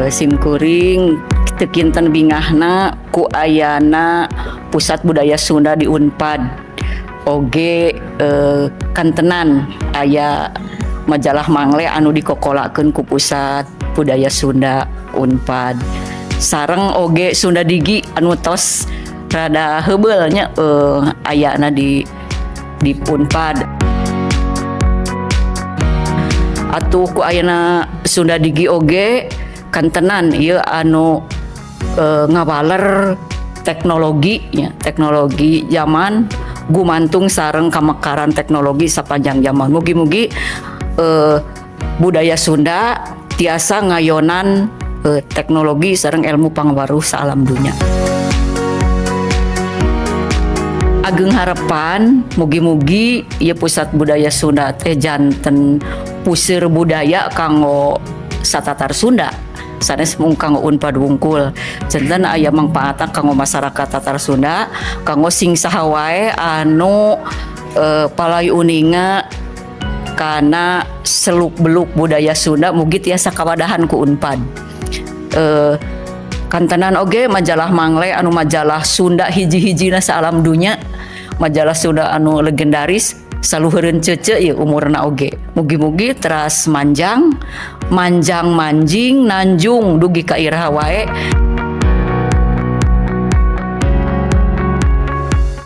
Simkuring teu kinten bingahna ku ayana Pusat Budaya Sunda di Unpad. Oge kantenan aya majalah mangle anu dikokolakeun ku Pusat Budaya Sunda Unpad. Sareng oge Sunda Digi anu tos rada heubeul nya ayana di Unpad. Atuh ku ayana Sunda Digi oge kantenan ieu anu ngawaler teknologi ya, teknologi zaman gumantung sareng kamekaran teknologi sapanjang zaman. Mugi-mugi budaya Sunda tiasa ngayonan teknologi sareng ilmu pangwaruh saalam dunya. Ageng harapan mugi-mugi ieu Pusat Budaya Sunda teh janten puseur budaya kanggo satatar Sunda. Sanes mung kanggo Unpad wungkul. Janten aya mangpaatan kanggo masyarakat Tatar Sunda, kanggo sing saha wae anu palai uninga kana seluk-beluk budaya Sunda mugi tiasa kawadahan ku Unpad. Kantenan oge majalah mangle anu majalah Sunda hiji-hijina saalam dunya, majalah Sunda anu legendaris saluhureun cece ieu umurna oge. Mugi-mugi teras manjang manjing nanjung dugi ka iraha wae.